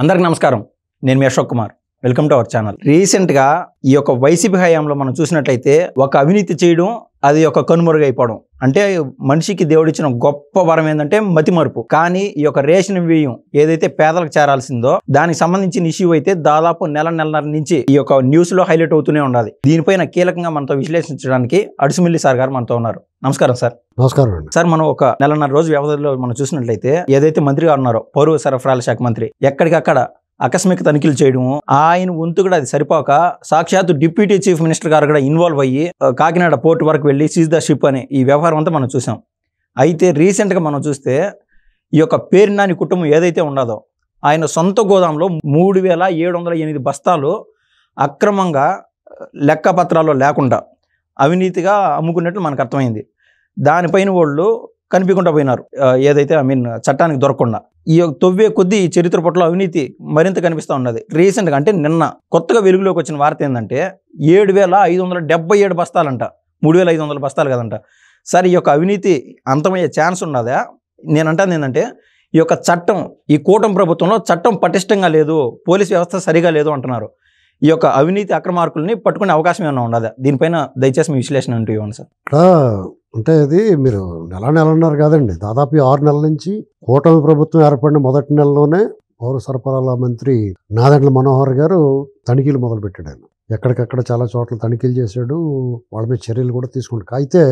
అందరికీ నమస్కారం. నేను మీ Ashok Kumar. Welcome to our channel. రీసెంట్గా ఈ యొక్క వైసీపీ హయాంలో మనం చూసినట్లయితే ఒక అవినీతి చేయడం, అది ఒక కనుమరుగైపోవడం. అంటే మనిషికి దేవుడిచ్చిన గొప్ప వరం ఏంటంటే మతిమరుపు. కానీ ఈ యొక్క రేషన్ బియ్యం ఏదైతే పేదలకు చేరాల్సిందో దానికి సంబంధించిన ఇష్యూ అయితే దాదాపు నెలన్నర నుంచి ఈ యొక్క న్యూస్ లో హైలైట్ అవుతూనే ఉండాలి. దీనిపైన కీలకంగా మనతో విశ్లేషించడానికి అడుసుమిల్లి సార్ గారు మనతో ఉన్నారు. నమస్కారం సార్. నమస్కారం అండి. సార్, మనం ఒక నెలన్నర రోజు వ్యవధిలో మనం చూసినట్లయితే ఏదైతే మంత్రి గారు ఉన్నారో పౌర సరఫరాల శాఖ మంత్రి ఎక్కడికక్కడ ఆకస్మిక తనిఖీలు చేయడము, ఆయన వంతు కూడా అది సరిపోక సాక్షాత్తు డిప్యూటీ చీఫ్ మినిస్టర్ గారు కూడా ఇన్వాల్వ్ అయ్యి కాకినాడ పోర్ట్ వరకు వెళ్ళి సీజ్ ద షిప్ అనే ఈ వ్యవహారం అంతా మనం చూసాం. అయితే రీసెంట్గా మనం చూస్తే ఈ యొక్క పేర్నాని కుటుంబం ఏదైతే ఉన్నదో ఆయన సొంత గోదాంలో 3708 బస్తాలు అక్రమంగా లెక్కపత్రాల్లో లేకుండా అవినీతిగా అమ్ముకున్నట్లు మనకు అర్థమైంది. దానిపైన వాళ్ళు కనిపించకుండా పోయినారు, ఏదైతే చట్టానికి దొరకకుండా. ఈ తొవ్వే కొద్దీ ఈ చరిత్ర పట్ల అవినీతి మరింత కనిపిస్తూ ఉన్నది. రీసెంట్గా అంటే నిన్న కొత్తగా వెలుగులోకి వచ్చిన వార్త ఏంటంటే 7577 బస్తాలంట, 3500 బస్తాలు కదంట. సరే, ఈ యొక్క అవినీతి అంతమయ్యే ఛాన్స్ ఉన్నదా? నేను అంటాను ఏంటంటే ఈ యొక్క చట్టం, ఈ కూటమి ప్రభుత్వంలో చట్టం పటిష్టంగా లేదు, పోలీస్ వ్యవస్థ సరిగా లేదు అంటున్నారు. ఈ యొక్క అవినీతి అక్రమార్కుల్ని పట్టుకునే అవకాశం ఏమైనా ఉండదా? దీనిపైన దయచేసి మీ విశ్లేషణ అంటూ ఇవ్వండి సార్. ఇక్కడ అంటే ఇది మీరు నెలన్నర కాదండి, దాదాపు 6 నెలల నుంచి కూటమి ప్రభుత్వం ఏర్పడిన మొదటి నెలలోనే పౌర సరఫరాల మంత్రి నాదెండ్ల మనోహర్ గారు తనిఖీలు మొదలుపెట్టాడు. ఆయన ఎక్కడికక్కడ చాలా చోట్ల తనిఖీలు చేశాడు, వాళ్ళ మీద చర్యలు కూడా తీసుకుంటాడు. అయితే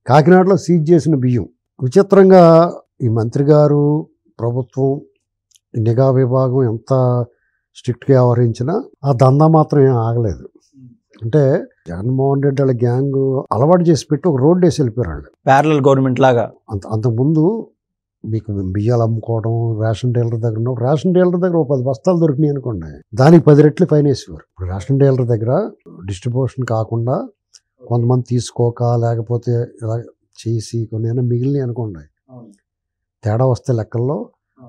కాకినాడలో సీజ్ చేసిన బియ్యం విచిత్రంగా ఈ మంత్రి గారు, ప్రభుత్వం, నిఘా విభాగం ఎంత స్ట్రిక్ట్గా వ్యవహరించినా ఆ దందా మాత్రం ఏం ఆగలేదు. అంటే జగన్మోహన్ రెడ్డి వాళ్ళ గ్యాంగ్ అలవాటు చేసి పెట్టి ఒక రోడ్డు వేసి వెళ్ళిపోయారు వాళ్ళు, ప్యారలల్ గవర్నమెంట్ లాగా. అంతకుముందు మీకు బియ్యాలు అమ్ముకోవడం, రేషన్ డీలర్ దగ్గర ఉన్న రేషన్ డీలర్ దగ్గర 10 బస్తాలు దొరికినాయి అనుకోండి, దానికి 10 రెట్లు ఫైన్ వేసేవారు. ఇప్పుడు రేషన్ డీలర్ దగ్గర డిస్ట్రిబ్యూషన్ కాకుండా కొంతమంది తీసుకోక లేకపోతే ఇలా చేసి కొన్ని మిగిలినవి అనుకోండి, తేడా వస్తే లెక్కల్లో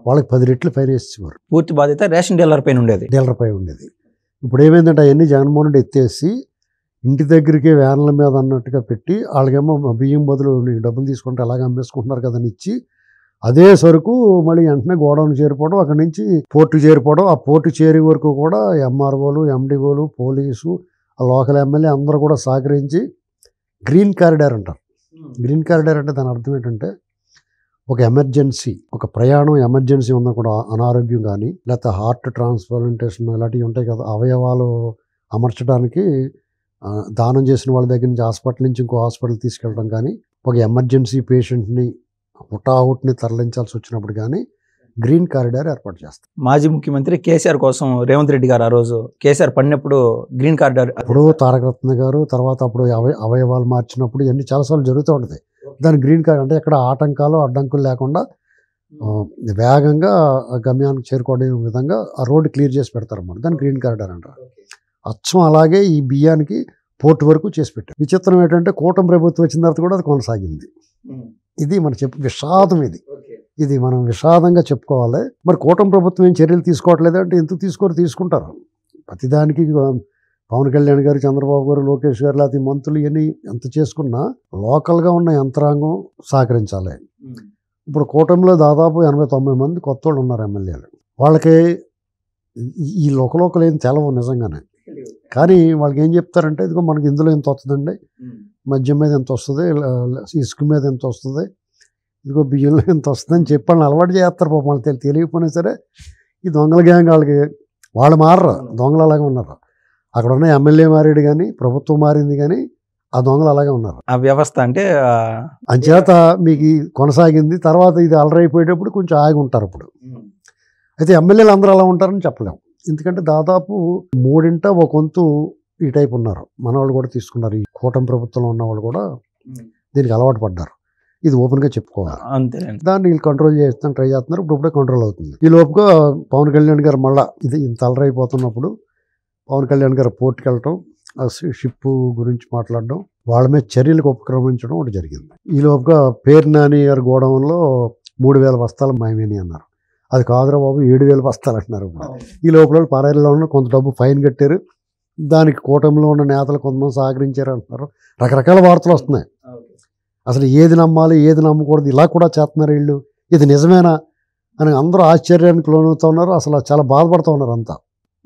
వాళ్ళకి 10 రెట్లు ఫైన్ వేసేవారు. పూర్తి బాధ్యత రేషన్ డీలర్ పైన ఉండేది, డీలర్ పై ఉండేది. ఇప్పుడు ఏమైందంటే అవన్నీ జగన్మోహన్ రెడ్డి ఎత్తేసి ఇంటి దగ్గరికి వ్యాన్ల మీద అన్నట్టుగా పెట్టి వాళ్ళకేమో బియ్యం బదులు డబ్బులు తీసుకుంటే అలాగే అమ్మేసుకుంటున్నారు కదని ఇచ్చి, అదే సరుకు మళ్ళీ వెంటనే గోడౌన్ చేరిపోవడం, అక్కడి నుంచి పోర్టు చేరిపోవడం. ఆ పోర్టు చేరే వరకు కూడా ఎంఆర్ఓలు, ఎండిఓలు, పోలీసు, ఆ లోకల్ ఎమ్మెల్యే అందరూ కూడా సహకరించి గ్రీన్ కారిడార్ అంటారు. గ్రీన్ కారిడార్ అంటే దాని అర్థం ఏంటంటే ఒక ఎమర్జెన్సీ, ఒక ప్రయాణం ఎమర్జెన్సీ ఉందని కూడా, అనారోగ్యం కానీ లేకపోతే హార్ట్ ట్రాన్స్ప్లాంటేషన్ ఇలాంటివి ఉంటాయి కదా, అవయవాలు అమర్చడానికి దానం చేసిన వాళ్ళ దగ్గర నుంచి హాస్పిటల్ నుంచి ఇంకో హాస్పిటల్ తీసుకెళ్ళడం కానీ, ఒక ఎమర్జెన్సీ పేషెంట్ని హుటాహుటిని తరలించాల్సి వచ్చినప్పుడు కానీ గ్రీన్ కారిడార్ ఏర్పాటు చేస్తారు. మాజీ ముఖ్యమంత్రి కేసీఆర్ కోసం రేవంత్ రెడ్డి గారు ఆ రోజు కేసీఆర్ పడినప్పుడు గ్రీన్ కారిడార్, అప్పుడు తారకరత్న గారు, తర్వాత అప్పుడు అవయవాలు మార్చినప్పుడు ఇవన్నీ చాలాసార్లు జరుగుతూ ఉంటుంది. దాని గ్రీన్ కార్డ్ అంటే ఇక్కడ ఆటంకాలు అడ్డంకులు లేకుండా వేగంగా గమ్యానికి చేరుకోవడం విధంగా ఆ రోడ్డు క్లియర్ చేసి పెడతారన్నమాట. దాన్ని గ్రీన్ కారిడార్ అంటారు. అచ్చం అలాగే ఈ బియ్యానికి పోర్టు వరకు చేసి పెట్టారు. విచిత్రం ఏంటంటే కూటమి ప్రభుత్వం వచ్చిన తర్వాత కూడా అది కొనసాగింది. ఇది మనం విషాదం. ఇది మనం విషాదంగా చెప్పుకోవాలి. మరి కూటమి ప్రభుత్వం ఏం చర్యలు తీసుకోవట్లేదు అంటే ఎందుకు తీసుకుంటారు. ప్రతిదానికి పవన్ కళ్యాణ్ గారు, చంద్రబాబు గారు, లోకేష్ గారు, లేకపోతే మంత్రులు ఇవన్నీ ఎంత చేసుకున్నా లోకల్గా ఉన్న యంత్రాంగం సహకరించాలి. ఇప్పుడు కూటమిలో దాదాపు 80-90 మంది కొత్త వాళ్ళు ఉన్నారు ఎమ్మెల్యేలు. వాళ్ళకి ఈ లోకలోకలు ఏం తెలవు నిజంగానే. కానీ వాళ్ళకి ఏం చెప్తారంటే ఇదిగో మనకి ఇందులో ఎంత వస్తుందండి, మద్యం మీద ఎంత వస్తుంది, ఇసుక మీద ఎంత వస్తుంది, ఇదిగో బియ్యంలో ఎంత వస్తుందని చెప్పాలని అలవాటు చేస్తారు. పాపం వాళ్ళు తెలియకపోయినా సరే ఈ దొంగల గ్యాంగ్ వాళ్ళు మారరు, దొంగలు అలాగే ఉన్నారు. అక్కడ ఉన్న ఎమ్మెల్యే మారాడు కానీ, ప్రభుత్వం మారింది కానీ ఆ దొంగలు అలాగే ఉన్నారు. ఆ వ్యవస్థ అంటే అంచేత మీకు కొనసాగింది. తర్వాత ఇది అలరైపోయేటప్పుడు కొంచెం ఆగి ఉంటారు. ఇప్పుడు అయితే ఎమ్మెల్యేలు అందరూ అలా ఉంటారని చెప్పలేము. ఎందుకంటే దాదాపు 3/4 ఒక వంతు ఈ టైప్ ఉన్నారు. మన వాళ్ళు కూడా తీసుకున్నారు. ఈ కూటమి ప్రభుత్వంలో ఉన్న వాళ్ళు కూడా దీనికి అలవాటు పడ్డారు. ఇది ఓపెన్గా చెప్పుకోవాలి. అంతే, దాన్ని వీళ్ళు కంట్రోల్ చేస్తాను ట్రై చేస్తున్నారు. ఇప్పుడే కంట్రోల్ అవుతుంది. ఈ లోపుగా పవన్ కళ్యాణ్ గారు మళ్ళీ ఇది ఇంత అలరైపోతున్నప్పుడు పవన్ కళ్యాణ్ గారు పోర్టుకి వెళ్ళటం, ఆ షిప్ గురించి మాట్లాడడం, వాళ్ళ మీద చర్యలకు ఉపక్రమించడం ఒకటి జరిగింది. ఈ లోపుగా పేర్నాని గారి గోడౌన్లో 3000 బస్తాలు మాయమేని అన్నారు. అది కాదురా బాబు 7000 బస్తాలు అంటున్నారు. ఈ లోపల పారాయిల్లో ఉన్న కొంత డబ్బు ఫైన్ కట్టారు. దానికి కూటమిలో ఉన్న నేతలు కొంతమంది సహకరించారు అంటున్నారు. రకరకాల వార్తలు వస్తున్నాయి. అసలు ఏది నమ్మాలి, ఏది నమ్మకూడదు, ఇలా కూడా చేస్తున్నారు వీళ్ళు. ఇది నిజమేనా? అని అందరూ ఆశ్చర్యానికి లోనవుతూ ఉన్నారు. అసలు చాలా బాధపడుతూ ఉన్నారు అంతా.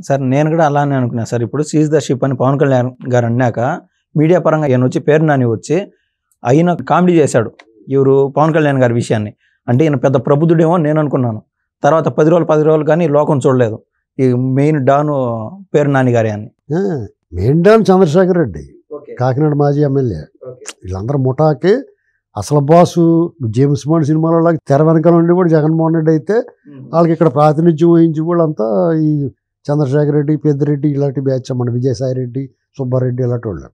సార్ నేను కూడా అలానే అనుకున్నాను సార్. ఇప్పుడు సీజ్ ద షిప్ అని పవన్ కళ్యాణ్ గారు అన్నాక మీడియా పరంగా ఈయన వచ్చి పేరు నాని వచ్చి ఆయన కామెడీ చేశాడు ఎవరు పవన్ కళ్యాణ్ గారి విషయాన్ని. అంటే ఈయన పెద్ద ప్రబుద్ధుడేమో నేను అనుకున్నాను. తర్వాత 10 రోజులు కానీ లోకం చూడలేదు. ఈ మెయిన్ డాను పేరు నాని గారి అని. మెయిన్ డాన్ చంద్రశేఖర్ రెడ్డి, కాకినాడ మాజీ ఎమ్మెల్యే. వీళ్ళందరూ ముఠాకి అసలు బాసు జేమ్స్ బాండ్ సినిమాలో తెర వెనకాల ఉండి కూడా జగన్మోహన్ రెడ్డి అయితే వాళ్ళకి ఇక్కడ ప్రాతినిధ్యం వహించి వాళ్ళంతా ఈ చంద్రశేఖర్ రెడ్డి, పెద్దిరెడ్డి ఇలాంటి బ్యాచ్ మన విజయసాయి రెడ్డి, సుబ్బారెడ్డి ఇలాంటి వాళ్ళు,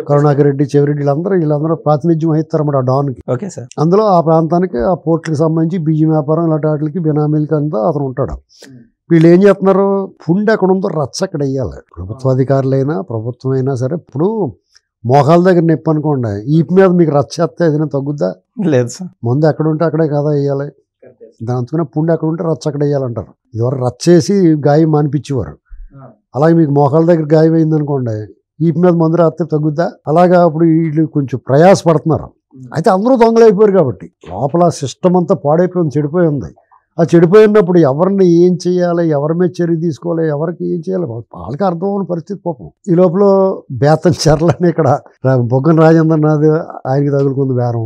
కరుణాకర్ రెడ్డి, చెవిరెడ్డి వీళ్ళందరూ ప్రాతినిధ్యం వహిస్తారన్నమాట ఆ డాన్కి. Okay sir. అందులో ఆ ప్రాంతానికి ఆ పోర్ట్లకు సంబంధించి బియ్యం వ్యాపారం ఇలాంటి వాటికి బినామీలకి అంతా అతను ఉంటాడు. వీళ్ళు ఏం చేస్తున్నారు, ఫుడ్ ఎక్కడ ఉందో రచ్చ అక్కడ వేయాలి. ప్రభుత్వాధికారులైనా ప్రభుత్వం అయినా సరే ఇప్పుడు మోకాల దగ్గర నొప్పి అనుకోండి, ఈపు మీద మీకు రచ్చ చేస్తే ఏదైనా తగ్గుద్దా? లేదు సార్. ముందు ఎక్కడ ఉంటే అక్కడే కదా వేయాలి. దాని అందుకనే పుండు ఎక్కడ ఉంటే రచ్చ అక్కడ వేయాలంటారు. ఇదివరకు రచ్చ చేసి గాయం మానిపించేవారు. అలాగే మీకు మోకాల దగ్గర గాయం అయింది అనుకోండి, ఈపు మీద మందు రాస్తే తగ్గుద్దా? అలాగా అప్పుడు వీళ్ళు కొంచెం ప్రయాసపడుతున్నారు. అయితే అందరూ దొంగలైపోయారు కాబట్టి లోపల సిస్టమ్ అంతా పాడైపోయింది, చెడిపోయి ఉంది. ఆ చెడిపోయినప్పుడు ఎవరిని ఏం చేయాలి, ఎవరి మీద చర్య తీసుకోవాలి, ఎవరికి ఏం చేయాలి వాళ్ళకి అర్థం అవ్వని పరిస్థితి పాపం. ఈ లోపల బేతం చెర్లని ఇక్కడ బొగ్గన రాజేంద్రనాథ్ ఆయనకి తగులుకుంది బేరం.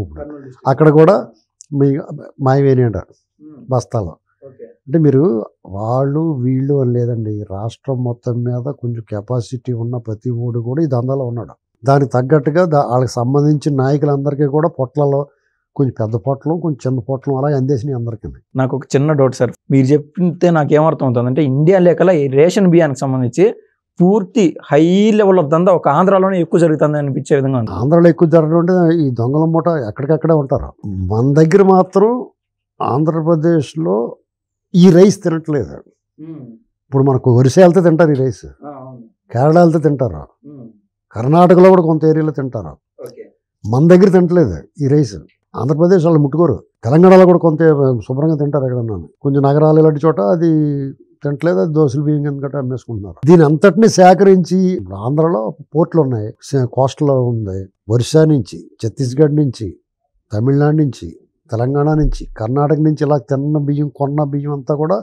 అక్కడ కూడా మీ మాయవేని అంటారు బస్తాలో. అంటే మీరు వాళ్ళు వీళ్ళు అని లేదండి, రాష్ట్రం మొత్తం మీద కొంచెం కెపాసిటీ ఉన్న ప్రతి ఊడు కూడా ఈ దందాలో ఉన్నాడు. దానికి తగ్గట్టుగా వాళ్ళకి సంబంధించిన నాయకులందరికీ కూడా పొట్లలో కొంచెం పెద్ద పొట్లం, కొంచెం చిన్న పొట్లం అలాగే అందేసినాయి అందరికీ. నాకు ఒక చిన్న డౌట్ సార్, మీరు చెప్తే నాకు ఏమర్థం అవుతుంది అంటే ఇండియా లేకల ఈ రేషన్ బియ్యానికి సంబంధించి పూర్తి హై లెవెల్ దందా ఒక ఆంధ్రాలోనే ఎక్కువ జరుగుతుంది అనిపించే విధంగా ఉంది. ఆంధ్రాలో ఎక్కువ జరగడం అంటే ఈ దొంగల మూట ఎక్కడికక్కడే ఉంటారు. మన దగ్గర మాత్రం ఆంధ్రప్రదేశ్లో ఈ రైస్ తినట్లేదు. ఇప్పుడు మనకు ఒరిస్సా వెళ్తే తింటారు ఈ రైస్, కేరళ వెళ్తే తింటారు, కర్ణాటకలో కూడా కొంత ఏరియాలో తింటారు. మన దగ్గర తింటలేదు ఈ రైస్. ఆంధ్రప్రదేశ్ వాళ్ళు ముట్టుకోరు. తెలంగాణలో కూడా కొంత శుభ్రంగా తింటారు. ఎక్కడన్నా కొంచెం నగరాలు ఇలాంటి చోట అది తింటలేదు, అది దోశలు బియ్యం కింద అమ్మేసుకుంటున్నారు. దీని అంతటినీ సేకరించి ఆంధ్రలో పోర్ట్లు ఉన్నాయి, కోస్టల్లో ఉంది, ఒరిస్సా నుంచి, ఛత్తీస్గఢ్ నుంచి, తమిళనాడు నుంచి, తెలంగాణ నుంచి, కర్ణాటక నుంచి ఇలా తిన్న బియ్యం, కొన్న బియ్యం అంతా కూడా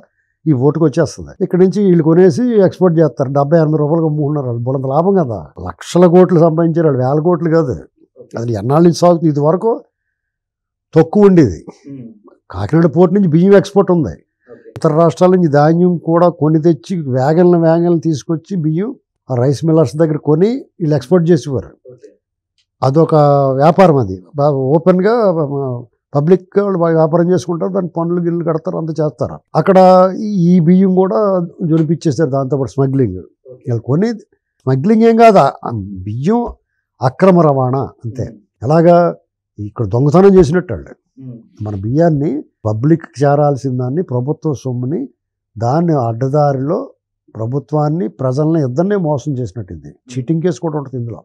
ఈ ఓటుకు వచ్చేస్తుంది. ఇక్కడ నుంచి వీళ్ళు కొనేసి ఎక్స్పోర్ట్ చేస్తారు. 70-80 రూపాయలు అమ్ముకుంటున్నారు. వాళ్ళు బుడంత లాభం కదా. లక్షల కోట్లు సంపాదించారు వాళ్ళు, వేల కోట్లు కాదు. అది ఎన్నాళ్ళ నుంచి సాగుతుంది. ఇది వరకు తక్కువ ఉండేది. కాకినాడ పోర్ట్ నుంచి బియ్యం ఎక్స్పోర్ట్ ఉంది. ఇతర రాష్ట్రాల నుంచి ధాన్యం కూడా కొని తెచ్చి వేగలను తీసుకొచ్చి బియ్యం ఆ రైస్ మిల్లర్స్ దగ్గర కొని వీళ్ళు ఎక్స్పోర్ట్ చేసేవారు. అదొక వ్యాపారం. అది ఓపెన్గా పబ్లిక్ వాళ్ళు వ్యాపారం చేసుకుంటారు, దాని పన్నులు గిల్లు కడతారు, అంత చేస్తారు. అక్కడ ఈ బియ్యం కూడా జొలిపిచ్చేస్తారు. దాంతోపాటు స్మగ్లింగ్. వీళ్ళు కొని స్మగ్లింగ్ ఏం కాదా, బియ్యం అక్రమ రవాణా అంతే. ఎలాగా ఇక్కడ దొంగతనం చేసినట్టు వాళ్ళు మన బియ్యాన్ని పబ్లిక్ చేరాల్సిన దాన్ని, ప్రభుత్వ సొమ్ముని, దాన్ని అడ్డదారిలో ప్రభుత్వాన్ని, ప్రజల్ని ఇద్దరినే మోసం చేసినట్టు. ఇది చీటింగ్ కేసు కూడా ఉంటుంది ఇందులో.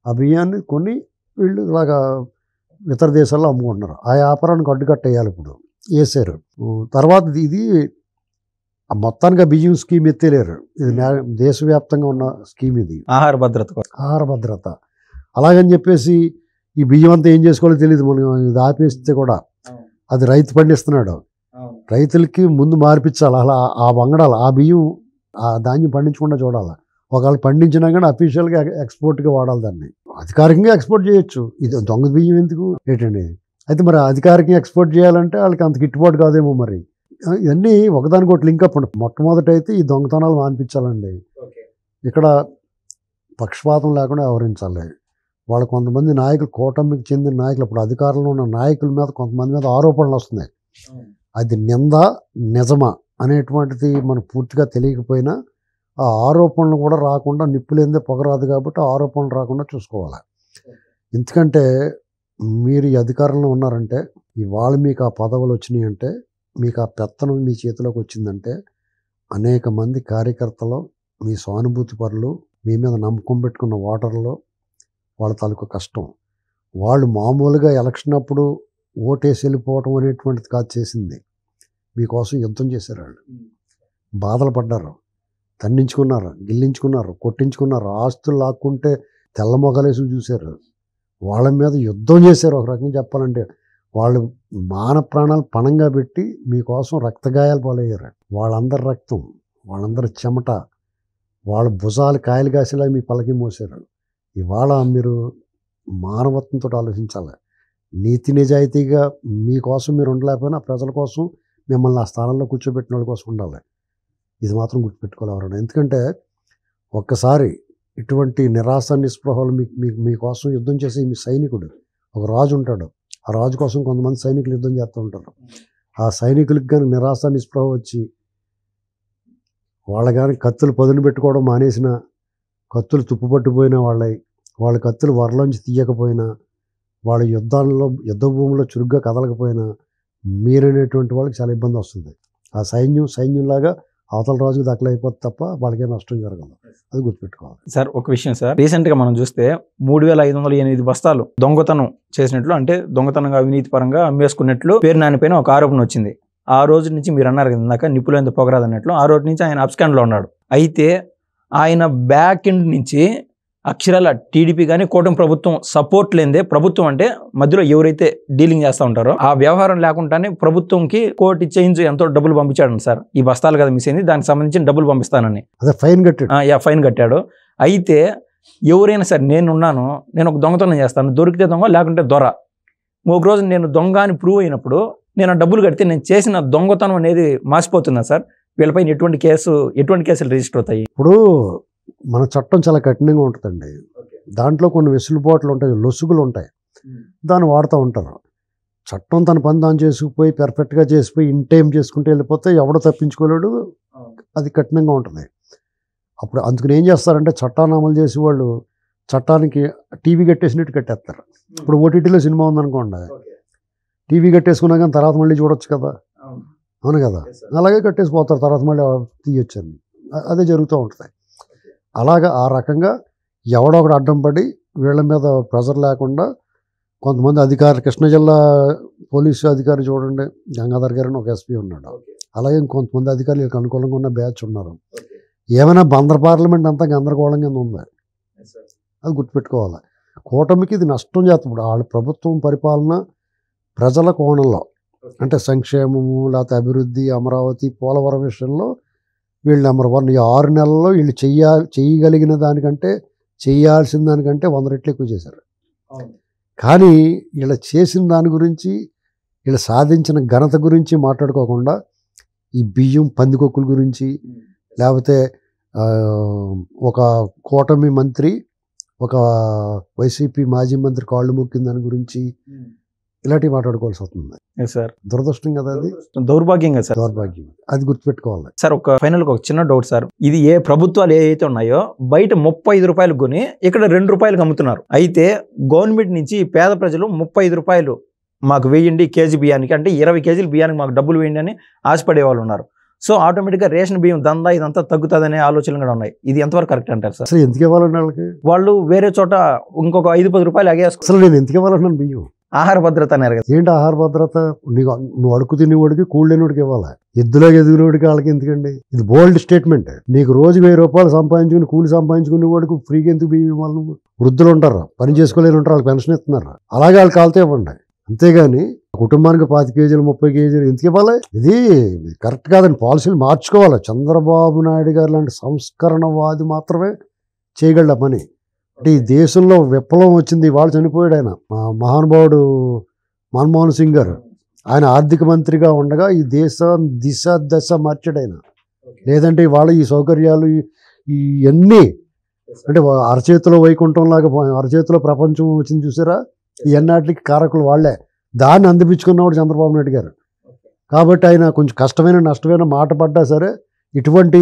ఆ బియ్యాన్ని కొని వీళ్ళు ఇలాగా ఇతర దేశాల్లో అమ్ముకుంటున్నారు. ఆ వ్యాపారానికి అడ్డుకట్టేయాలి. ఇప్పుడు వేసారు. తర్వాత ఇది మొత్తానికి ఆ బియ్యం స్కీమ్ ఎత్తేలేరు. ఇది దేశవ్యాప్తంగా ఉన్న స్కీమ్. ఇది ఆహార భద్రత. అలాగని చెప్పేసి ఈ బియ్యం అంతా ఏం చేసుకోవాలో తెలియదు. మనం ఇది ఆపేస్తే కూడా అది రైతు పండిస్తున్నాడు. రైతులకి ముందు మార్పించాలి. అలా ఆ వంగడాలి, ఆ బియ్యం, ఆ ధాన్యం పండించకుండా చూడాలి. ఒకవేళ పండించినా కానీ అఫీషియల్గా ఎక్స్పోర్ట్గా వాడాలి. దాన్ని అధికారికంగా ఎక్స్పోర్ట్ చేయొచ్చు. ఇది దొంగ బియ్యం ఎందుకు ఏంటండి? అయితే మరి అధికారికంగా ఎక్స్పోర్ట్ చేయాలంటే వాళ్ళకి అంత గిట్టుబాటు కాదేమో. మరి ఇవన్నీ ఒకదానికొకటి లింక్ అప్. మొట్టమొదట అయితే ఈ దొంగతనాలు మానిపించాలండి. ఇక్కడ పక్షపాతం లేకుండా వ్యవహరించాలి. వాళ్ళు కొంతమంది నాయకులు, కూటమికి చెందిన నాయకులు, ఇప్పుడు అధికారంలో ఉన్న నాయకుల మీద కొంతమంది మీద ఆరోపణలు వస్తున్నాయి. అది నిజమా అనేటువంటిది మనకు పూర్తిగా తెలియకపోయినా ఆ ఆరోపణలు కూడా రాకుండా, నిప్పులేందే పొగరాదు కాబట్టి ఆరోపణలు రాకుండా చూసుకోవాలి. ఎందుకంటే మీరు ఈ అధికారంలో ఉన్నారంటే, ఇవాళ మీకు ఆ పదవులు వచ్చినాయి అంటే, మీకు ఆ పెత్తనం మీ చేతిలోకి వచ్చిందంటే, అనేక మంది కార్యకర్తలు, మీ సానుభూతి పరులు, మీ మీద నమ్మకం పెట్టుకున్న ఓటర్లు, వాళ్ళ తాలూకు కష్టం. వాళ్ళు మామూలుగా ఎలక్షన్ అప్పుడు ఓటేసి వెళ్ళిపోవటం అనేటువంటిది కాదు చేసింది. మీకోసం యుద్ధం చేశారు. వాళ్ళు బాధలు పడ్డారు, తన్నించుకున్నారు, గిల్లించుకున్నారు, కొట్టించుకున్నారు, ఆస్తులు లాక్కుంటే తెల్ల మొగలేసి చూశారు. వాళ్ళ మీద యుద్ధం చేశారు. ఒక రకంగా చెప్పాలంటే వాళ్ళు మాన ప్రాణాలు పణంగా పెట్టి మీకోసం రక్తగాయాలు పాలయ్యారు. వాళ్ళందరి రక్తం, వాళ్ళందరి చెమట, వాళ్ళ భుజాలు కాయలు కాసేలా మీ పలకి మోసారు. ఇవాళ మీరు మానవత్వంతో ఆలోచించాలి. నీతి నిజాయితీగా మీకోసం మీరు ఉండలేకపోయినా ప్రజల కోసం మిమ్మల్ని ఆ స్థానంలో కూర్చోబెట్టిన వాళ్ళ కోసం ఉండాలి. ఇది మాత్రం గుర్తుపెట్టుకోవాలి ఎవరైనా. ఎందుకంటే ఒక్కసారి ఇటువంటి నిరాశ నిస్పృహలు మీకోసం యుద్ధం చేసే మీ సైనికుడు, ఒక రాజు ఉంటాడు. ఆ రాజు కోసం కొంతమంది సైనికులు యుద్ధం చేస్తూ ఉంటారు. ఆ సైనికులకి కానీ నిరాశ నిస్పృహ వచ్చి వాళ్ళ కానీ కత్తులు పదును పెట్టుకోవడం మానేసిన, కత్తులు తుప్పుపట్టిపోయిన వాళ్ళ కత్తులు వరలోంచి తీయకపోయినా, వాళ్ళ యుద్ధ భూమిలో చురుగ్గా కదలకపోయినా మీరనేటువంటి వాళ్ళకి చాలా ఇబ్బంది వస్తుంది. ఆ సైన్యంలాగా అవతల రాజుకు దక్కలైపోతే తప్ప వాళ్ళకే నష్టం జరగదు. అది గుర్తుపెట్టుకోవాలి. సార్ ఒక విషయం సార్, రీసెంట్గా మనం చూస్తే 3508 బస్తాలు దొంగతనం చేసినట్లు, అంటే దొంగతనంగా అవినీతి పరంగా అమ్మేసుకున్నట్లు పేరు నాని పైన ఒక ఆరోపణ వచ్చింది. ఆ రోజు నుంచి మీరు అన్నారు కదా ఇందాక నిప్పులేంత పొగరాదు అన్నట్లు, ఆ రోజు నుంచి ఆయన అబ్స్కాండ్లో ఉన్నాడు. అయితే ఆయన బ్యాక్ ఎండ్ నుంచి అక్షరాల టీడీపీ కానీ కూటమి ప్రభుత్వం సపోర్ట్ లేదే, ప్రభుత్వం అంటే మధ్యలో ఎవరైతే డీలింగ్ చేస్తూ ఉంటారో ఆ వ్యవహారం లేకుండానే ప్రభుత్వంకి కోటి చేంజ్ ఎంతో డబ్బులు పంపించాడు సార్. ఈ బస్తాలు కదా మిస్ అయింది, దానికి సంబంధించిన డబ్బులు పంపిస్తానని అదే ఫైన్ కట్టాడు. అయితే ఎవరైనా సరే నేను ఒక దొంగతనం చేస్తాను, దొరికితే దొంగ లేకుంటే దొర. ఒక రోజు నేను దొంగ అని ప్రూవ్ అయినప్పుడు నేను ఆ డబ్బులు కడితే నేను చేసిన దొంగతనం అనేది మాసిపోతున్నా సార్. వీళ్ళపైన ఎటువంటి కేసులు రిజిస్టర్ అవుతాయి? ఇప్పుడు మన చట్టం చాలా కఠినంగా ఉంటుందండి. దాంట్లో కొన్ని వెసులుబాట్లు ఉంటాయి, లొసుగులు ఉంటాయి, దాన్ని వాడుతూ ఉంటారు. చట్టం తన పని దాన్ని చేసుకుపోయి పర్ఫెక్ట్గా చేసిపోయి ఇన్ టైం చేసుకుంటూ వెళ్ళిపోతే ఎవడో తప్పించుకోలేడు. అది కఠినంగా ఉంటుంది. అప్పుడు అందుకని ఏం చేస్తారంటే చట్టాన్ని అమలు చేసి వాళ్ళు చట్టానికి టీవీ కట్టేసినట్టు కట్టేస్తారు. ఇప్పుడు ఓటీటీలో సినిమా ఉందనుకోండి, టీవీ కట్టేసుకున్నా కానీ తర్వాత మళ్ళీ చూడొచ్చు కదా, అవును కదా, అలాగే కట్టేసిపోతారు, తర్వాత మళ్ళీ తీయొచ్చని. అదే జరుగుతూ ఉంటుంది. అలాగా ఆ రకంగా ఎవడో ఒకటి అడ్డం పడి వీళ్ళ మీద ప్రెజర్ లేకుండా కొంతమంది అధికారులు, కృష్ణా జిల్లా పోలీసు అధికారి చూడండి, గంగాధర్ గారు అని ఒక ఎస్పీ ఉన్నాడు. అలాగే కొంతమంది అధికారులు వీళ్ళకి అనుకూలంగా ఉన్న బ్యాచ్ ఉన్నారు. ఏమైనా బందర్ పార్లమెంట్ అంతా గందరగోళం కింద ఉంది. అది గుర్తుపెట్టుకోవాలి. కూటమికి ఇది నష్టం చేస్తుంది. ఇప్పుడు వాళ్ళ ప్రభుత్వం పరిపాలన ప్రజల కోణంలో అంటే సంక్షేమము లేకపోతే అభివృద్ధి, అమరావతి, పోలవరం విషయంలో వీళ్ళు నెంబర్ 1. ఈ 6 నెలల్లో వీళ్ళు చేయగలిగిన దానికంటే చేయాల్సిన దానికంటే 100 రెట్లు ఎక్కువ చేశారు. కానీ వీళ్ళు చేసిన దాని గురించి, వీళ్ళు సాధించిన ఘనత గురించి మాట్లాడుకోకుండా ఈ బియ్యం పందికొక్కుల గురించి, లేకపోతే ఒక కూటమి మంత్రి ఒక వైసీపీ మాజీ మంత్రి కాళ్ళు మొక్కిన దాని గురించి ఇలాంటివి మాట్లాడుకోవాల్సి వస్తుంది సార్. దురదృష్టం కదా, అది దౌర్భాగ్యం కదా సార్. దౌర్భాగ్యం, అది గుర్తుపెట్టుకోవాలి సార్. ఫైనల్గా ఒక చిన్న డౌట్ సార్, ఇది ఏ ప్రభుత్వాలు ఏవైతే ఉన్నాయో బయట 35 రూపాయలకు కొని ఇక్కడ 2 రూపాయలకు అమ్ముతున్నారు. అయితే గవర్నమెంట్ నుంచి పేద ప్రజలు 35 రూపాయలు మాకు వేయండి కేజీ బియ్యానికి, అంటే 20 కేజీల బియ్యానికి మాకు డబ్బులు వేయండి అని ఆశపడే వాళ్ళు ఉన్నారు. సో ఆటోమేటిక్గా రేషన్ బియ్యం దందా ఇదంతా తగ్గుతుందనే ఆలోచనలు కూడా ఉన్నాయి. ఇది ఎంతవరకు కరెక్ట్ అంటారు సార్? అసలు ఎందుకు ఇవ్వాలండి వాళ్ళకి? వాళ్ళు వేరే చోట ఇంకొక 5-10 రూపాయలు అగేసుకో. అసలు నేను ఎందుకు ఇవ్వాలంటున్నాను బియ్యం? ఆహార భద్రత అన్నారు కదా. ఏంటి ఆహార భద్రత? నువ్వు అడుగు తినేవాడికి కూళ్ళేనోడికి ఇవ్వాలి, ఎద్దులో ఎదుగునోడికి వాళ్ళకి ఎందుకండి? ఇది బోల్డ్ స్టేట్మెంట్. నీకు రోజు 1000 రూపాయలు సంపాదించుకుని కూలి సంపాదించుకునే వాడికి ఫ్రీగా ఎందుకు బియ్యం ఇవ్వాలి? నువ్వు వృద్ధులు ఉంటారు, పని చేసుకోలేని ఉంటారు, వాళ్ళకి పెన్షన్ ఇస్తున్నారు, అలాగే వాళ్ళు కాలుతో ఇవ్వండి. అంతేగాని కుటుంబానికి 5 కేజీలు 30 కేజీలు ఎందుకు ఇవ్వాలి? ఇది కరెక్ట్ కాదండి. పాలసీలు మార్చుకోవాలి. చంద్రబాబు నాయుడు గారు లాంటి సంస్కరణవాది మాత్రమే చేయగల పని. అంటే ఈ దేశంలో విప్లవం వచ్చింది, వాళ్ళు చనిపోయాడు ఆయన, మహానుభావుడు మన్మోహన్ సింగ్ గారు. ఆయన ఆర్థిక మంత్రిగా ఉండగా ఈ దేశం దశ మార్చాడు ఆయన. లేదంటే ఇవాళ ఈ సౌకర్యాలు ఇవన్నీ అంటే అరచేతిలో వైకుంఠం లాగా అరచేతిలో ప్రపంచం వచ్చింది చూసారా, ఇవన్నిటికి కారకులు వాళ్ళే. దాన్ని అందిపించుకున్నవాడు చంద్రబాబు నాయుడు గారు. కాబట్టి ఆయన కొంచెం కష్టమైన నష్టమైన మాట పడ్డా సరే ఇటువంటి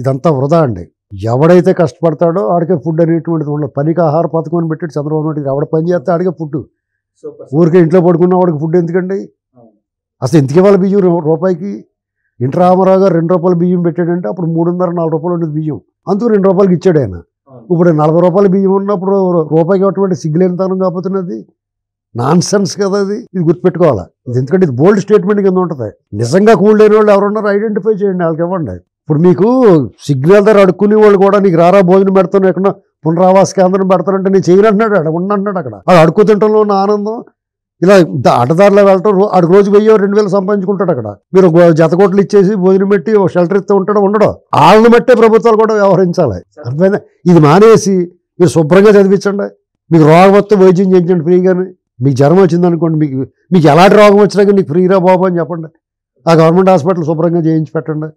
ఇదంతా వృధా అండి. ఎవడైతే కష్టపడతాడో ఆడికే ఫుడ్ అనేటువంటిది ఉండదు. పనికి ఆహార పథకం అని పెట్టి చంద్రబాబు నాయుడు ఎవడ పని చేస్తే ఆడికే ఫుడ్. ఊరికే ఇంట్లో పడుకున్న వాడికి ఫుడ్ ఎందుకండి? అసలు ఎందుకు ఇవ్వాలి బియ్యం రూపాయికి? ఇంటి రామారావు గారు 2 రూపాయలు బియ్యం పెట్టాడంటే అప్పుడు 3.5-4 రూపాయలు ఉండేది బియ్యం, అందుకు 2 రూపాయలకి ఇచ్చాడు ఆయన. ఇప్పుడు 40 రూపాయలు బియ్యం ఉన్నప్పుడు రూపాయికి అటువంటి సిగ్గులేనితనం కాకపోతున్నది నాన్ సెన్స్ కదా అది. ఇది గుర్తుపెట్టుకోవాలి. ఇది ఎందుకంటే ఇది బోల్డ్ స్టేట్మెంట్ కింద ఉంటుంది. నిజంగా కూల్ లేని వాళ్ళు ఎవరున్నారో ఐడెంటిఫై చేయండి, వాళ్ళకి ఇవ్వండి. ఇప్పుడు మీకు సిగ్నల్ దగ్గర అడుక్కునే వాళ్ళు కూడా నీకు రారా భోజనం పెడతాను, ఎక్కడ పునరావాస కేంద్రం పెడతానంటే నేను చేయనంటున్నాడు, అక్కడ ఉండంటున్నాడు. అక్కడ అది అడుక్కు తింటంలో ఉన్న ఆనందం ఇలా అడ్డదారిలో వెళ్ళటం ఆడికి రోజు 1000-2000 సంపాదించుకుంటాడు అక్కడ. మీరు జత కోట్లు ఇచ్చేసి భోజనం పెట్టి ఒక షెల్టర్ ఇస్తూ ఉంటాడో ఉండడో, వాళ్ళని బట్టే ప్రభుత్వాలు కూడా వ్యవహరించాలి. అర్థమైందా? ఇది మానేసి మీరు శుభ్రంగా చదివించండి, మీకు రోగం వస్తే వైద్యం చేయించండి ఫ్రీగానే. మీకు జ్వరం వచ్చింది అనుకోండి, మీకు ఎలాంటి రోగం వచ్చినా కానీ నీకు ఫ్రీరా బాబు అని చెప్పండి, ఆ గవర్నమెంట్ హాస్పిటల్ శుభ్రంగా చేయించి పెట్టండి.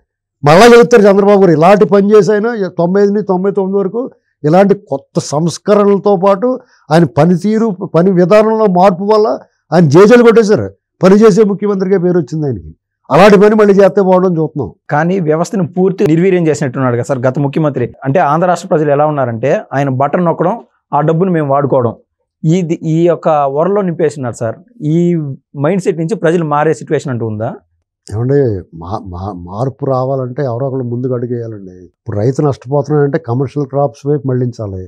మళ్ళీ చెబుతారు చంద్రబాబు గారు ఇలాంటి పని చేసైనా 95-99 వరకు ఇలాంటి కొత్త సంస్కరణలతో పాటు ఆయన పనితీరు పని విధానంలో మార్పు వల్ల ఆయన జేజలు కొట్టేశారు. పనిచేసే ముఖ్యమంత్రిగా పేరు వచ్చింది ఆయనకి. అలాంటి పని మళ్ళీ చేస్తే బాగుండని చూస్తున్నాం. కానీ వ్యవస్థను పూర్తి నిర్వీర్యం చేసినట్టున్నాడు కదా సార్ గత ముఖ్యమంత్రి. అంటే ఆంధ్ర రాష్ట్ర ప్రజలు ఎలా ఉన్నారంటే ఆయన బటన్ నొక్కడం, ఆ డబ్బును మేము వాడుకోవడం, ఈ యొక్క వరలో నింపేస్తున్నారు సార్. ఈ మైండ్ సెట్ నుంచి ప్రజలు మారే సిచ్యువేషన్ అంటూ ఉందా? ఏమంటే మార్పు రావాలంటే ఎవరో ఒకళ్ళు ముందుకు అడుగేయాలండి. ఇప్పుడు రైతు నష్టపోతున్నాడంటే కమర్షియల్ క్రాప్స్ వైపు మళ్ళించాలి.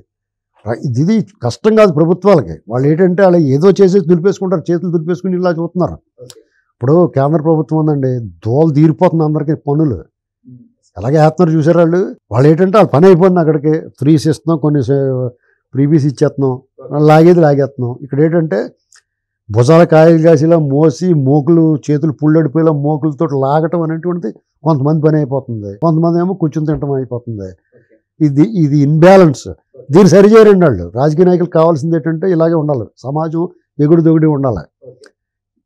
ఇది కష్టం కాదు ప్రభుత్వాలకి. వాళ్ళు ఏంటంటే వాళ్ళు ఏదో చేసేసి దులిపేసుకుంటారు, చేతులు దులిపేసుకుని ఇలా చూస్తున్నారు. ఇప్పుడు కేంద్ర ప్రభుత్వం ఉందండి, దోలు తీరిపోతుంది అందరికీ పనులు ఎలాగే వేస్తున్నారు చూసారు వాళ్ళు. వాళ్ళు ఏంటంటే వాళ్ళ పని అయిపోయింది, అక్కడికి ఫ్రీస్ ఇస్తున్నాం, కొన్ని ప్రీబీస్ ఇచ్చేస్తున్నాం, లాగేస్తున్నాం. ఇక్కడ ఏంటంటే భుజాల కాయలు కాసిలా మోసి మోకులు చేతులు పుల్లడిపోయేలా మోకులతో లాగటం అనేటువంటిది కొంతమంది పని అయిపోతుంది, కొంతమంది ఏమో కూర్చుని తినటం అయిపోతుంది. ఇది ఇన్బ్యాలెన్స్. దీన్ని సరిచేయరండి వాళ్ళు. రాజకీయ నాయకులు కావాల్సింది ఏంటంటే ఇలాగే ఉండాలి, సమాజం ఎగుడు దొగుడి ఉండాలి.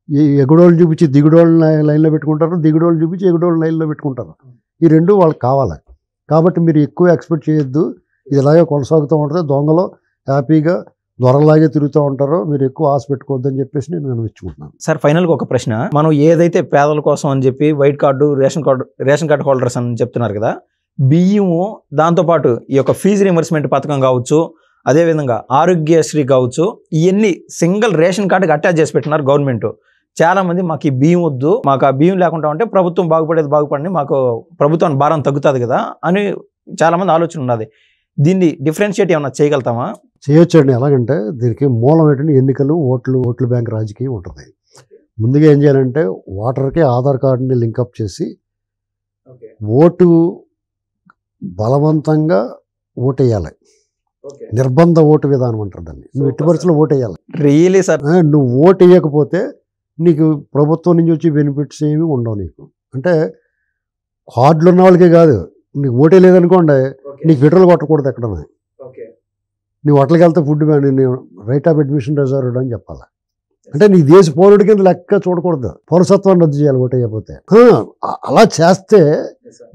ఈ ఎగుడోళ్ళు చూపించి దిగుడోళ్ళని లైన్లో పెట్టుకుంటారు, దిగుడోళ్ళు చూపించి ఎగుడోళ్ళ లైన్లో పెట్టుకుంటారు. ఈ రెండు వాళ్ళకి కావాలి. కాబట్టి మీరు ఎక్కువ ఎక్స్పెక్ట్ చేయొద్దు, ఇది ఇలాగే కొనసాగుతూ ఉంటుంది. దొంగలు హ్యాపీగా దొరలాగే తిరుగుతూ ఉంటారో, మీరు ఎక్కువ ఆశ పెట్టుకోవద్దని చెప్పేసి నేను మెచ్చుకుంటున్నాను. సార్ ఫైనల్గా ఒక ప్రశ్న, మనం ఏదైతే పేదల కోసం అని చెప్పి white card ration card holders అని చెప్తున్నారు కదా, బియ్యము దాంతోపాటు ఈ యొక్క ఫీజు రియంబర్స్మెంట్ పథకం కావచ్చు, అదేవిధంగా ఆరోగ్యశ్రీ కావచ్చు, ఇవన్నీ సింగిల్ రేషన్ కార్డుకి అటాచ్ చేసి పెట్టినారు గవర్నమెంట్. చాలామంది మాకు ఈ బియ్యం వద్దు, మాకు ఆ బియ్యం లేకుండా ఉంటే ప్రభుత్వం బాగుపడండి, మాకు ప్రభుత్వానికి భారం తగ్గుతుంది కదా అని చాలామంది ఆలోచన ఉన్నది. దీన్ని డిఫరెన్షియేట్ ఏమన్నా చేయగలుగుతామా? చేయొచ్చండి. ఎలాగంటే దీనికి మూలం ఏంటంటే ఎన్నికలు, ఓట్లు బ్యాంక్ రాజకీయం ఉంటుంది. ముందుగా ఏం చేయాలంటే ఓటర్కి ఆధార్ కార్డుని లింకప్ చేసి ఓటు బలవంతంగా ఓటేయాలి. నిర్బంధ ఓటు విధానం అంటారు దాన్ని. నువ్వు ఎట్టి పరిస్థితుల్లో ఓటేయాలి. రియలీ సార్, నువ్వు ఓటు వేయకపోతే నీకు ప్రభుత్వం నుంచి వచ్చే బెనిఫిట్స్ ఏమి ఉండవు. నీకు అంటే కార్డులు ఉన్న వాళ్ళకే కాదు, నీకు ఓటే లేదనుకోండి నీకు పెట్రోల్ కొట్టకూడదు ఎక్కడ. నువ్వు హోటల్కి వెళ్తే food right of admission reserved అని చెప్పాలి. అంటే నీ దేశ పౌరుడి కింద లెక్క చూడకూడదు, పౌరసత్వాన్ని రద్దు చేయాలి ఓటు వేయకపోతే. అలా చేస్తే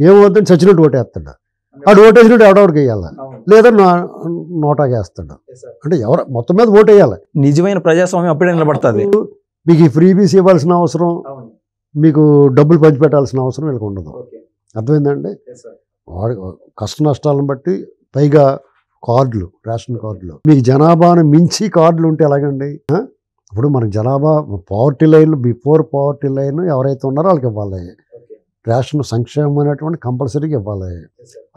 ఏమవుతుందని చచ్చినట్టు ఓటేస్తాడు. వాడు ఓటేసినట్టు ఎవడెవడికి వేయాలి, లేదా నోటాకి వేస్తాడు. అంటే ఎవరు మొత్తం మీద ఓటు వేయాలి. నిజమైన ప్రజాస్వామ్యం అప్పుడే నిలబడుతుంది. మీకు ఈ ఫ్రీబీస్ ఇవ్వాల్సిన అవసరం, మీకు డబ్బులు పంచిపెట్టాల్సిన అవసరం వీళ్ళకి ఉండదు. అర్థమైందండి? వాడి కష్ట నష్టాలను బట్టి పైగా కార్డులు, రేషన్ కార్డులు, మీకు జనాభాను మించి కార్డులు ఉంటే ఎలాగండి? ఇప్పుడు మనకు జనాభా poverty line, before poverty line ఎవరైతే ఉన్నారో వాళ్ళకి ఇవ్వాలి. రేషన్ సంక్షేమం అనేటువంటి కంపల్సరీగా ఇవ్వాలి.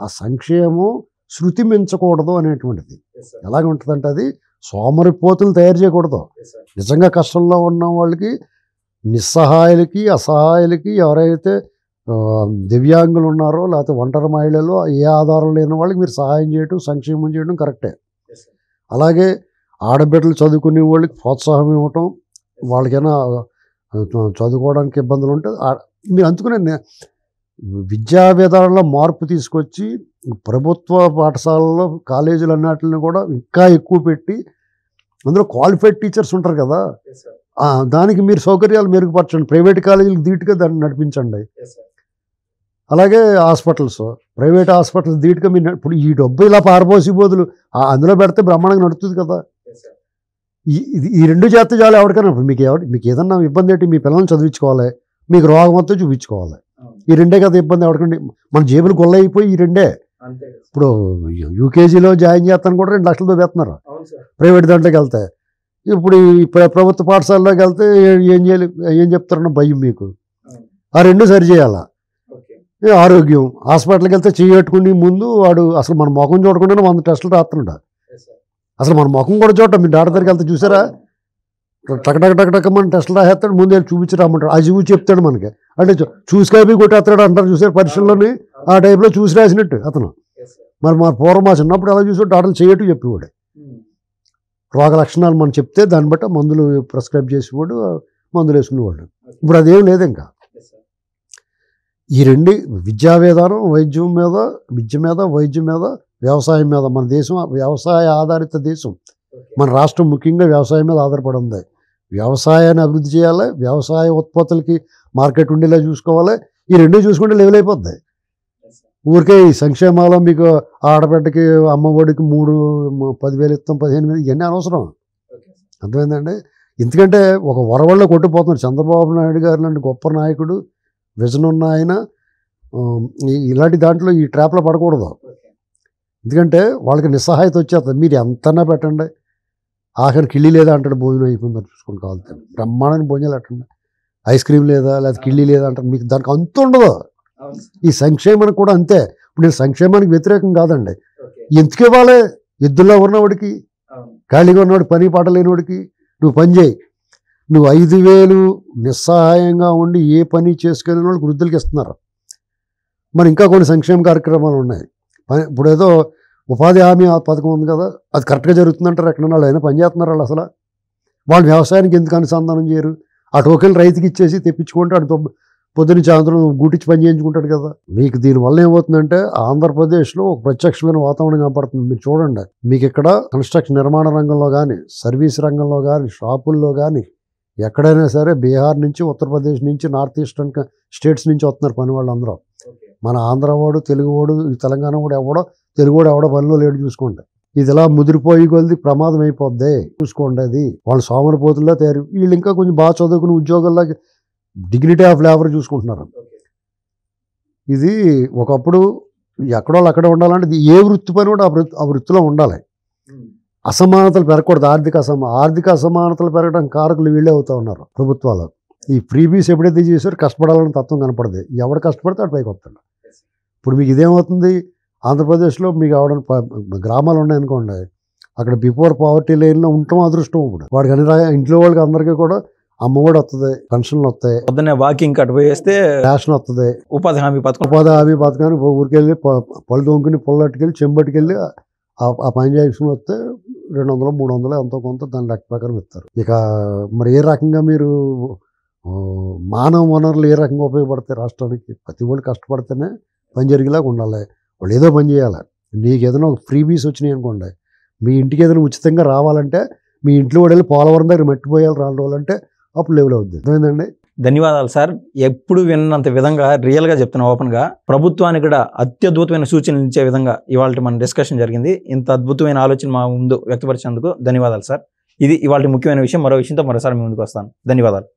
ఆ సంక్షేమం శృతి మించకూడదు అనేటువంటిది. ఎలాగ ఉంటుందంటే అది సోమరిపోతులు తయారు చేయకూడదు. నిజంగా కష్టంలో ఉన్న వాళ్ళకి, నిస్సహాయులకి, అసహాయులకి, ఎవరైతే దివ్యాంగులు ఉన్నారో లేకపోతే ఒంటరి మహిళలు, ఏ ఆధారం లేని వాళ్ళకి మీరు సహాయం చేయడం, సంక్షేమం చేయడం కరెక్టే. అలాగే ఆడబిడ్డలు చదువుకునే వాళ్ళకి ప్రోత్సాహం ఇవ్వటం, వాళ్ళకైనా చదువుకోవడానికి ఇబ్బందులు ఉంటే మీరు అందుకునే విద్యా విధానంలో మార్పు తీసుకొచ్చి ప్రభుత్వ పాఠశాలలో కాలేజీలు అన్నిటిని కూడా ఇంకా ఎక్కువ పెట్టి అందులో క్వాలిఫైడ్ టీచర్స్ ఉంటారు కదా, దానికి మీరు సౌకర్యాలు మెరుగుపరచండి. ప్రైవేట్ కాలేజీలకు ధీటుగా దాన్ని నడిపించండి. అలాగే హాస్పిటల్స్, ప్రైవేట్ హాస్పిటల్స్ ధీటుగా మీరు ఇప్పుడు ఈ డబ్బు ఇలా పారబోసి బదులు అందులో పెడితే బ్రహ్మాండంగా నడుస్తుంది కదా. ఈ రెండు చేస్తే చాలు ఎవరికైనా. మీకు ఏదన్నా ఇబ్బంది ఏంటి, మీ పిల్లల్ని చదివించుకోవాలి, మీకు రోగం వస్తే చూపించుకోవాలి. ఈ రెండే కదా ఇబ్బంది ఎవరికండి. మన జేబులు గొల్ల అయిపోయి ఈ రెండే. ఇప్పుడు యూకేజీలో జాయిన్ చేస్తాను కూడా 2 లక్షలతో పెడుతున్నారు ప్రైవేట్ దాంట్లోకి వెళ్తే. ఇప్పుడు ఈ ప్రభుత్వ పాఠశాలలోకి వెళ్తే ఏం చెప్తారన్న భయం మీకు. ఆ రెండు సరి చేయాలా. ఆరోగ్యం, హాస్పిటల్కి వెళ్తే చేయట్టుకుని ముందు వాడు అసలు మన ముఖం చూడకుండా 100 టెస్టులు రాస్తున్నాడు. అసలు మన ముఖం కూడా చూడటం. మీ డాక్టర్ దగ్గరికి వెళ్తే చూసారా, టక్ మన టెస్టులు రాసేస్తాడు, ముందు చూపించి రమ్మంటాడు. అది చూసి చెప్తాడు మనకి. అంటే చూసుకాపి కొట్టేస్తాడు అంటారు చూసారు పరీక్షల్లోని. ఆ టైప్లో చూసి రాసినట్టు అతను. మరి మా పూర్వం మా చిన్నప్పుడు ఎలా చూసి డాక్టర్లు చేయట్టు చెప్పేవాడు. రోగ లక్షణాలు మనం చెప్తే దాన్ని బట్టి మందులు ప్రిస్క్రైబ్ చేసేవాడు, మందులు వేసుకునేవాళ్ళు. ఇప్పుడు అదేం లేదు. ఇంకా ఈ రెండు విద్యా విధానం వైద్యం మీద, విద్య మీద, వైద్యం మీద, వ్యవసాయం మీద. మన దేశం వ్యవసాయ ఆధారిత దేశం. మన రాష్ట్రం ముఖ్యంగా వ్యవసాయం మీద ఆధారపడి ఉంది. వ్యవసాయాన్ని అభివృద్ధి చేయాలి, వ్యవసాయ ఉత్పత్తులకి మార్కెట్ ఉండేలా చూసుకోవాలి. ఈ రెండు చూసుకుంటే లెవెల్ అయిపోద్ది. ఊరికే ఈ సంక్షేమాలు మీకు ఆడబిడ్డకి అమ్మఒడికి 10,000 ఇస్తాం, 15,000 ఇవన్నీ అనవసరం. అర్థమైందండి? ఎందుకంటే ఒక వరవల్లో కొట్టిపోతున్నారు. చంద్రబాబు నాయుడు గారు లాంటి గొప్ప నాయకుడు, విజన్ ఉన్న ఆయన ఇలాంటి దాంట్లో ఈ ట్రాప్లో పడకూడదు. ఎందుకంటే వాళ్ళకి నిస్సహాయత వచ్చేస్తుంది. మీరు ఎంతన్నా పెట్టండి, ఆఖరి కిళ్ళి లేదా అంటాడు, భోజనం అయిపోయిందని చూసుకొని కావాలి. బ్రహ్మాండమైన భోజనాలు పెట్టండి, ఐస్ క్రీమ్ లేదా కిళ్ళి లేదా అంటారు. మీకు దానికి అంత ఉండదు. ఈ సంక్షేమానికి కూడా అంతే. ఇప్పుడు నేను సంక్షేమానికి వ్యతిరేకం కాదండి. ఎందుకు ఇవ్వాలి? ఎద్దుల్లో ఉన్నవాడికి, ఖాళీగా ఉన్నవాడికి, పని పాట లేనివాడికి నువ్వు పని చేయి. నువ్వు 5,000 నిస్సహాయంగా ఉండి ఏ పని చేసుకెళ్ళిన వాళ్ళకి వృద్ధులకి ఇస్తున్నారు. మరి ఇంకా కొన్ని సంక్షేమ కార్యక్రమాలు ఉన్నాయి. ఇప్పుడు ఏదో ఉపాధి హామీ పథకం ఉంది కదా, అది కరెక్ట్గా జరుగుతుందంటారు. ఎక్కడన్నా వాళ్ళు అయినా పని చేస్తున్నారు. వాళ్ళు అసలు వాళ్ళు వ్యవసాయానికి ఎందుకు అనుసంధానం చేయరు? ఆ టోకెన్ రైతుకి ఇచ్చేసి తెప్పించుకుంటే అటు పొద్దున్న సాయంత్రం గూటిచ్చి పని చేయించుకుంటాడు కదా. మీకు దీనివల్ల ఏమవుతుందంటే ఆంధ్రప్రదేశ్లో ఒక ప్రత్యక్షమైన వాతావరణం కనపడుతుంది. మీరు చూడండి, మీకు ఇక్కడ కన్స్ట్రక్షన్ నిర్మాణ రంగంలో కానీ, సర్వీస్ రంగంలో కానీ, షాపుల్లో కానీ ఎక్కడైనా సరే బీహార్ నుంచి, ఉత్తరప్రదేశ్ నుంచి, నార్త్ ఈస్టర్న్ స్టేట్స్ నుంచి వస్తున్నారు పని వాళ్ళు అందరూ. మన ఆంధ్రవాడు, తెలుగువాడు, తెలంగాణ కూడా ఎవడో, తెలుగువాడు ఎవడో పనిలో లేడు. చూసుకోండి, ఇది ఇలా ముదిరిపోయి కొలిది ప్రమాదం అయిపోద్ది. చూసుకోండి, అది వాళ్ళు సోమరిపోతుల్లో తయారు. వీళ్ళు ఇంకా కొంచెం బాగా చదువుకుని ఉద్యోగాల్లో డిగ్నిటీ ఆఫ్ లేబర్ చూసుకుంటున్నారు. ఇది ఒకప్పుడు ఎక్కడో అక్కడ ఉండాలంటే ఏ వృత్తి పని కూడా ఆ వృత్తిలో ఉండాలి. అసమానతలు పెరగకూడదు. ఆర్థిక అసమానతలు పెరగడం కారకులు వీళ్ళే అవుతూ ఉన్నారు ప్రభుత్వాలు. ఈ ఫ్రీబీస్ ఎప్పుడైతే చేశారో కష్టపడాలని తత్వం కనపడదు. ఎవడు కష్టపడితే వాడు పైకి వస్తాడు. ఇప్పుడు మీకు ఇదేమవుతుంది, ఆంధ్రప్రదేశ్లో మీకు గ్రామాలు ఉన్నాయనుకోండి, అక్కడ బిఫోర్ పావర్టీ లైన్లో ఉండటం అదృష్టం. ఇప్పుడు వాడికి అన్ని ఇంట్లో వాళ్ళకి అందరికీ కూడా అమ్మఒడి వస్తుంది, పెన్షన్లు వస్తాయి, పొద్దున్నే వాకింగ్ అటు పోయేస్తే రేషన్ వస్తుంది, ఉపాధి హామీ పథకాన్ని ఊరికెళ్ళి పళ్ళు దొంకుని పొల్లట్టుకెళ్ళి చెంబట్టుకెళ్ళి ఆ పని చేసుకుని వస్తే 200, 300 ఎంతో కొంత దాని లెక్క ప్రకారం ఇస్తారు. ఇక మరి ఏ రకంగా మీరు మానవ వనరులు ఏ రకంగా ఉపయోగపడతాయి రాష్ట్రానికి? ప్రతి వాళ్ళు కష్టపడితేనే పని జరిగేలాగా ఉండాలి. వాళ్ళు ఏదో పని చేయాలి. నీకు ఏదైనా ఒక ఫ్రీబీస్ వచ్చినాయి అనుకోండి, మీ ఇంటికి ఏదైనా ఉచితంగా రావాలంటే మీ ఇంట్లో కూడా వెళ్ళి పోలవరం దగ్గర మట్టిపోయాలి రావాలంటే అప్పుడు లెవెల్ అవుద్ది. అర్థమైందండి? ధన్యవాదాలు సార్. ఎప్పుడు విన్నంత విధంగా రియల్గా చెప్తున్నా, ఓపెన్గా ప్రభుత్వానికి కూడా అత్యద్భుతమైన సూచనలు ఇచ్చే విధంగా ఇవాళ మన డిస్కషన్ జరిగింది. ఇంత అద్భుతమైన ఆలోచన మా ముందు వ్యక్తపరిచేందుకు ధన్యవాదాలు సార్. ఇది ఇవాళ ముఖ్యమైన విషయం. మరో విషయంతో మరోసారి మీ ముందుకు వస్తాను. ధన్యవాదాలు.